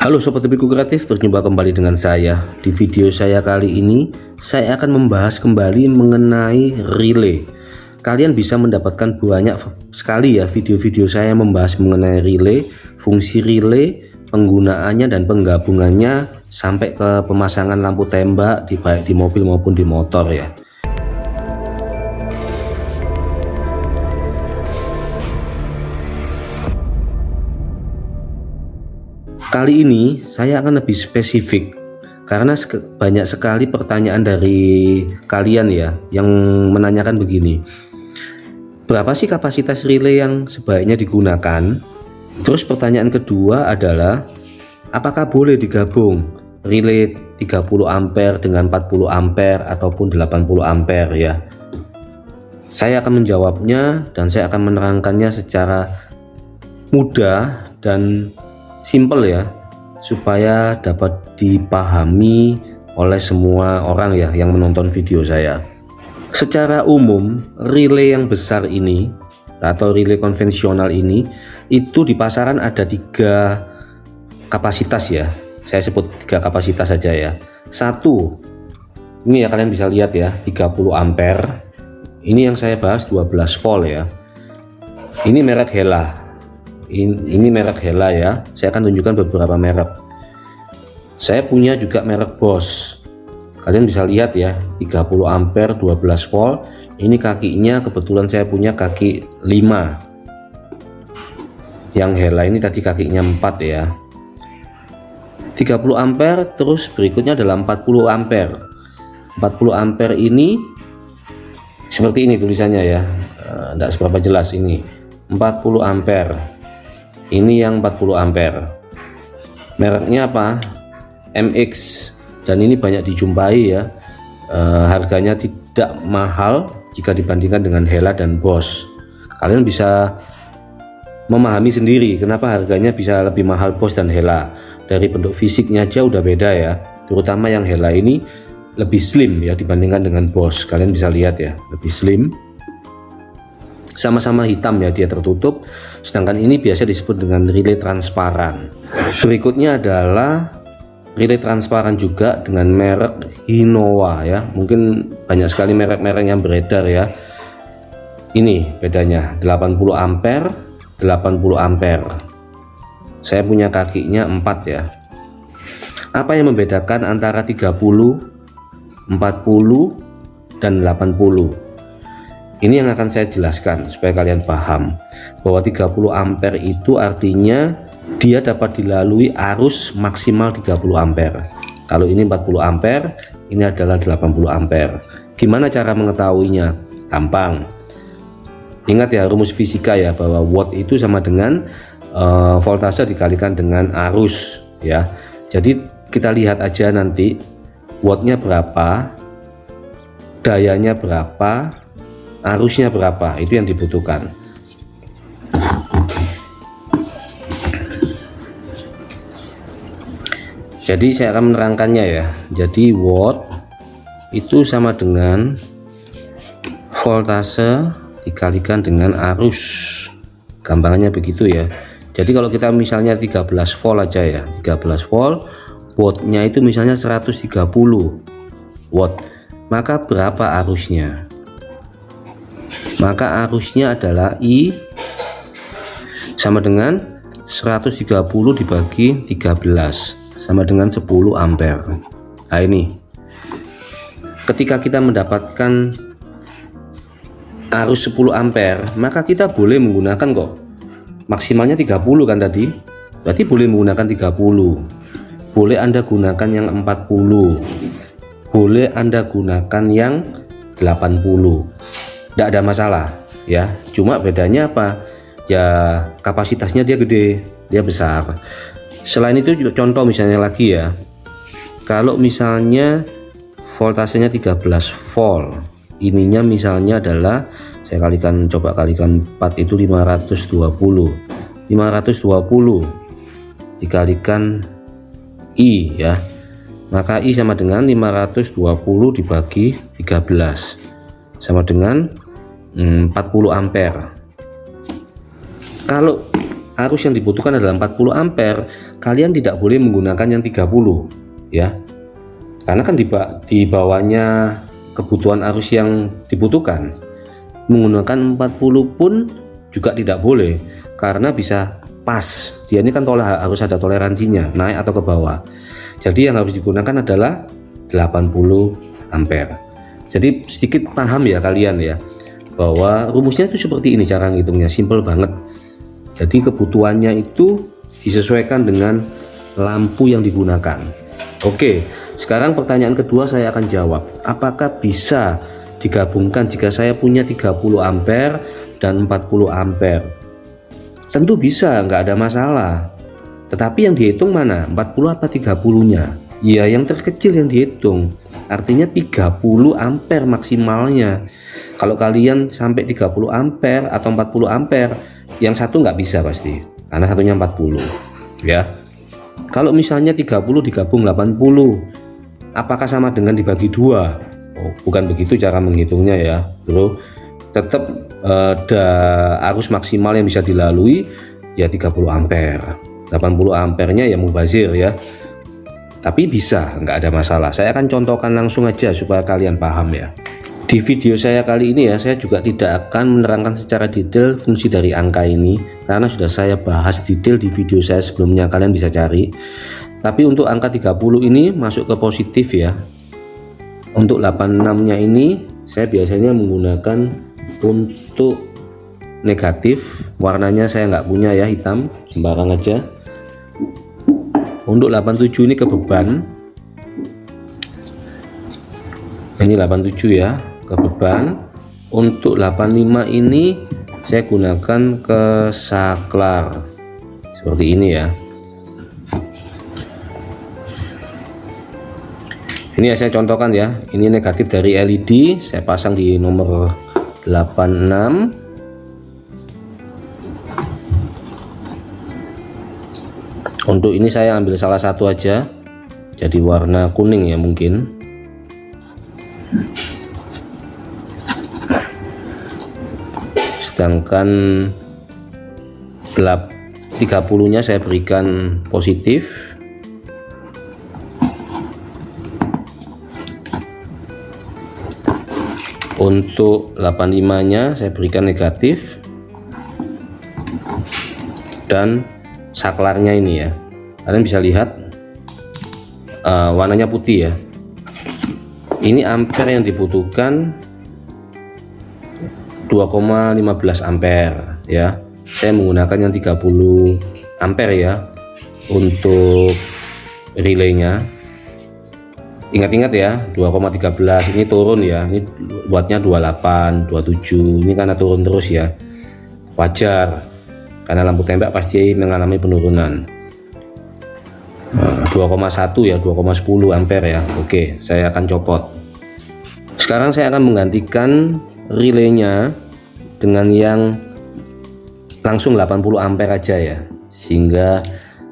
Halo Sobat Hobiku Kreatif, berjumpa kembali dengan saya. Di video saya kali ini, saya akan membahas kembali mengenai relay. Kalian bisa mendapatkan banyak sekali ya video-video saya membahas mengenai relay, fungsi relay, penggunaannya dan penggabungannya sampai ke pemasangan lampu tembak baik di mobil maupun di motor ya. Kali ini saya akan lebih spesifik karena banyak sekali pertanyaan dari kalian ya yang menanyakan begini, berapa sih kapasitas relay yang sebaiknya digunakan? Terus pertanyaan kedua adalah, apakah boleh digabung relay 30 ampere dengan 40 ampere ataupun 80 ampere ya? Saya akan menjawabnya dan saya akan menerangkannya secara mudah dan simple ya, supaya dapat dipahami oleh semua orang ya yang menonton video saya. Secara umum relay yang besar ini atau relay konvensional ini itu di pasaran ada 3 kapasitas ya. Saya sebut 3 kapasitas saja ya. Satu, ini ya kalian bisa lihat ya, 30 ampere. Ini yang saya bahas 12 volt ya. Ini merek Hella. Ini merek Hella ya. Saya akan tunjukkan beberapa merek. Saya punya juga merek Bosch. Kalian bisa lihat ya, 30 ampere 12 volt. Ini kakinya kebetulan saya punya kaki 5. Yang Hella ini tadi kakinya 4 ya. 30 ampere, terus berikutnya adalah 40 ampere. 40 ampere ini seperti ini tulisannya ya. Tidak seberapa jelas ini. 40 ampere. Ini yang 40 ampere. Mereknya apa? MX. Dan ini banyak dijumpai ya. Harganya tidak mahal jika dibandingkan dengan Hella dan Bosch. Kalian bisa memahami sendiri kenapa harganya bisa lebih mahal Bosch dan Hella. Dari bentuk fisiknya aja udah beda ya. Terutama yang Hella ini lebih slim ya dibandingkan dengan Bosch. Kalian bisa lihat ya, lebih slim. Sama-sama hitam ya, dia tertutup, sedangkan ini biasa disebut dengan relay transparan. Berikutnya adalah relay transparan juga dengan merek Hinowa ya. Mungkin banyak sekali merek-merek yang beredar ya. Ini bedanya 80 ampere 80 ampere. Saya punya kakinya 4 ya. Apa yang membedakan antara 30, 40 dan 80? Ini yang akan saya jelaskan supaya kalian paham bahwa 30 ampere itu artinya dia dapat dilalui arus maksimal 30 ampere. Kalau ini 40 ampere, ini adalah 80 ampere. Gimana cara mengetahuinya? Gampang. Ingat ya rumus fisika ya, bahwa watt itu sama dengan voltase dikalikan dengan arus ya. Jadi kita lihat aja nanti wattnya berapa, dayanya berapa, arusnya berapa, itu yang dibutuhkan. Jadi saya akan menerangkannya ya. Jadi watt itu sama dengan voltase dikalikan dengan arus. Gampangnya begitu ya. Jadi kalau kita misalnya 13 volt aja ya, 13 volt, wattnya itu misalnya 130 watt, maka berapa arusnya? Maka arusnya adalah I sama dengan 130 dibagi 13 sama dengan 10 ampere. Nah ini ketika kita mendapatkan arus 10 ampere, maka kita boleh menggunakan kok maksimalnya 30 kan tadi, berarti boleh menggunakan 30. Boleh Anda gunakan yang 40, boleh Anda gunakan yang 80, tidak ada masalah ya. Cuma bedanya apa ya, kapasitasnya dia gede, dia besar. Selain itu juga contoh misalnya lagi ya, kalau misalnya voltasenya 13 volt, ininya misalnya adalah saya coba kalikan 4 itu 520 dikalikan I ya, maka I sama dengan 520 dibagi 13 sama dengan 40 ampere. Kalau arus yang dibutuhkan adalah 40 ampere, kalian tidak boleh menggunakan yang 30 ya, karena kan di bawahnya kebutuhan arus yang dibutuhkan. Menggunakan 40 pun juga tidak boleh, karena bisa pas, dia ini kan harus ada toleransinya naik atau ke bawah. Jadi yang harus digunakan adalah 80 ampere. Jadi sedikit paham ya kalian ya, bahwa rumusnya itu seperti ini cara ngitungnya, simple banget. Jadi kebutuhannya itu disesuaikan dengan lampu yang digunakan. Oke, sekarang pertanyaan kedua saya akan jawab. Apakah bisa digabungkan jika saya punya 30 ampere dan 40 ampere? Tentu bisa, nggak ada masalah. Tetapi yang dihitung mana? 40 apa 30-nya? Ya, yang terkecil yang dihitung. Artinya 30 ampere maksimalnya. Kalau kalian sampai 30 ampere atau 40 ampere, yang satu nggak bisa pasti, karena satunya 40 ya. Kalau misalnya 30 digabung 80, apakah sama dengan dibagi 2? Oh, bukan begitu cara menghitungnya ya bro. Tetap ada arus maksimal yang bisa dilalui ya 30 ampere. 80 ampernya ya mubazir ya, tapi bisa, nggak ada masalah. Saya akan contohkan langsung aja supaya kalian paham ya. Di video saya kali ini ya, saya juga tidak akan menerangkan secara detail fungsi dari angka ini, karena sudah saya bahas detail di video saya sebelumnya, kalian bisa cari. Tapi untuk angka 30 ini masuk ke positif ya. Untuk 86-nya ini saya biasanya menggunakan untuk negatif, warnanya saya nggak punya ya, hitam, sembarang aja. Untuk 87 ini ke beban, ini 87 ya, ke beban. Untuk 85 ini saya gunakan ke saklar seperti ini ya. Ini ya saya contohkan ya, ini negatif dari LED, saya pasang di nomor 86. Untuk ini saya ambil salah satu aja, jadi warna kuning ya mungkin. Sedangkan 30-nya saya berikan positif. Untuk 85-nya saya berikan negatif. Dan saklarnya ini ya, kalian bisa lihat warnanya putih ya. Ini ampere yang dibutuhkan 2,15 ampere ya. Saya menggunakan yang 30 ampere ya untuk relaynya. Ingat-ingat ya, 2,13 ini turun ya, ini wattnya 28, 27, ini karena turun terus ya, wajar karena lampu tembak pasti mengalami penurunan. 2,1 ya, 2,10 ampere ya. Oke, saya akan copot. Sekarang saya akan menggantikan relaynya dengan yang langsung 80 ampere aja ya, sehingga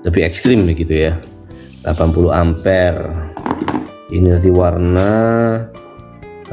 lebih ekstrim begitu ya. 80 ampere. Ini tadi warna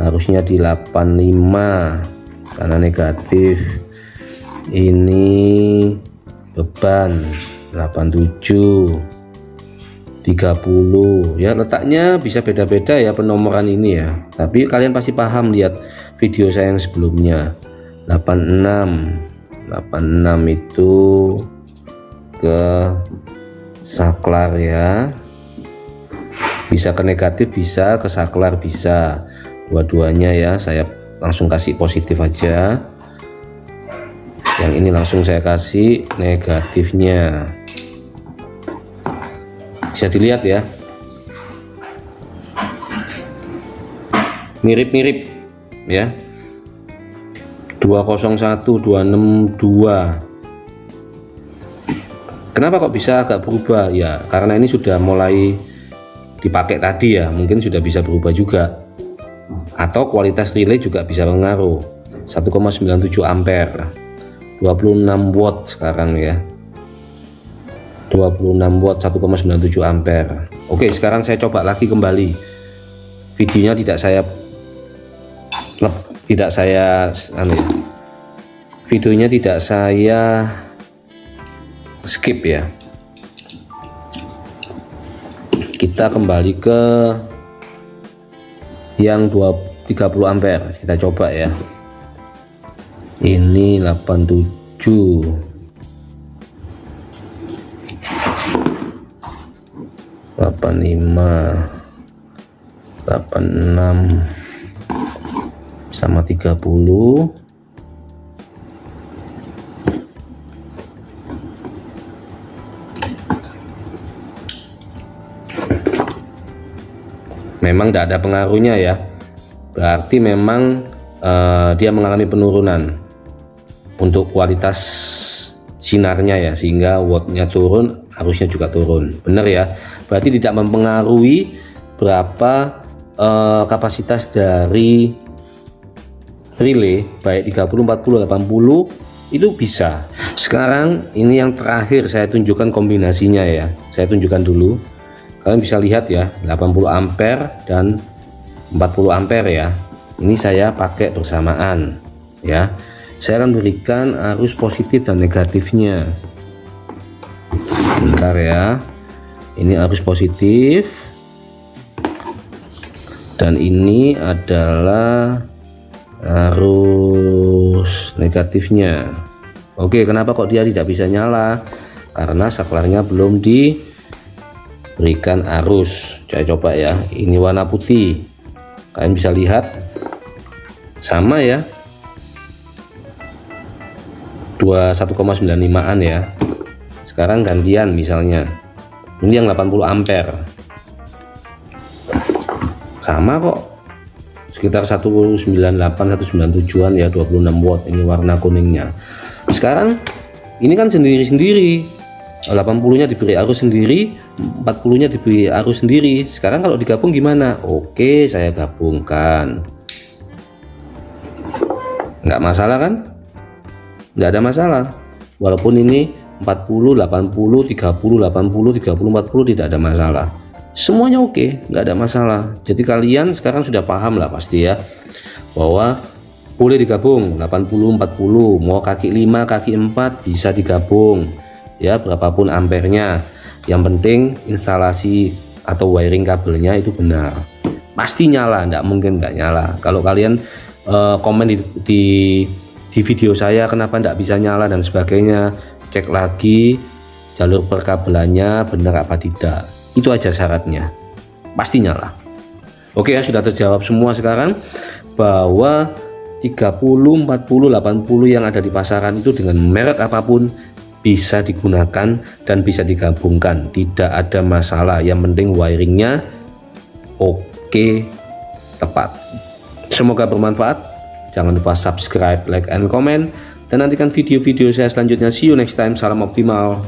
harusnya di 85 karena negatif. Ini beban 87, 30 ya, letaknya bisa beda-beda ya penomoran ini ya, tapi kalian pasti paham lihat video saya yang sebelumnya. 86 itu ke saklar ya, bisa ke negatif, bisa ke saklar, bisa dua-duanya ya. Saya langsung kasih positif aja, yang ini langsung saya kasih negatifnya. Bisa dilihat ya, mirip-mirip ya, 201, 262. Kenapa kok bisa agak berubah ya, karena ini sudah mulai dipakai tadi ya, mungkin sudah bisa berubah juga, atau kualitas relay juga bisa mengaruh. 1,97 ampere, 26 watt sekarang ya, 26 watt 1,97 ampere. Oke, sekarang saya coba lagi kembali. Videonya videonya tidak saya skip ya. Kita kembali ke yang 30 ampere, kita coba ya. Ini 87, 85, 86 sama 30. Memang tidak ada pengaruhnya ya, berarti memang dia mengalami penurunan untuk kualitas sinarnya ya, sehingga wattnya turun, arusnya juga turun. Benar ya, berarti tidak mempengaruhi berapa kapasitas dari relay, baik 30, 40, 80 itu bisa. Sekarang ini yang terakhir saya tunjukkan kombinasinya ya, saya tunjukkan dulu. Kalian bisa lihat ya, 80 ampere dan 40 ampere ya. Ini saya pakai bersamaan ya. Saya akan berikan arus positif dan negatifnya. Bentar ya. Ini arus positif dan ini adalah arus negatifnya. Oke, kenapa kok dia tidak bisa nyala? Karena saklarnya belum diberikan arus. Saya coba ya, ini warna putih, kalian bisa lihat sama ya, 21,95an ya. Sekarang gantian, misalnya ini yang 80 ampere, sama kok, sekitar 198 197an ya, 26 watt. Ini warna kuningnya. Sekarang ini kan sendiri-sendiri, 80-nya diberi arus sendiri, 40-nya diberi arus sendiri. Sekarang kalau digabung gimana? Oke, saya gabungkan. Nggak masalah kan? Nggak ada masalah. Walaupun ini 40, 80, 30, 80, 30, 40 tidak ada masalah. Semuanya oke, nggak ada masalah. Jadi kalian sekarang sudah paham lah pasti ya, bahwa boleh digabung 80, 40, mau kaki 5, kaki 4 bisa digabung. Ya, berapapun ampernya, yang penting instalasi atau wiring kabelnya itu benar, pasti nyala, nggak mungkin nggak nyala. Kalau kalian komen di video saya kenapa nggak bisa nyala dan sebagainya, cek lagi jalur perkabelannya benar apa tidak, itu aja syaratnya, pasti nyala. Oke ya, sudah terjawab semua sekarang, bahwa 30, 40, 80 yang ada di pasaran itu dengan merek apapun bisa digunakan dan bisa digabungkan, tidak ada masalah. Yang penting wiringnya oke, tepat. Semoga bermanfaat. Jangan lupa subscribe, like, and comment, dan nantikan video-video saya selanjutnya. See you next time. Salam optimal.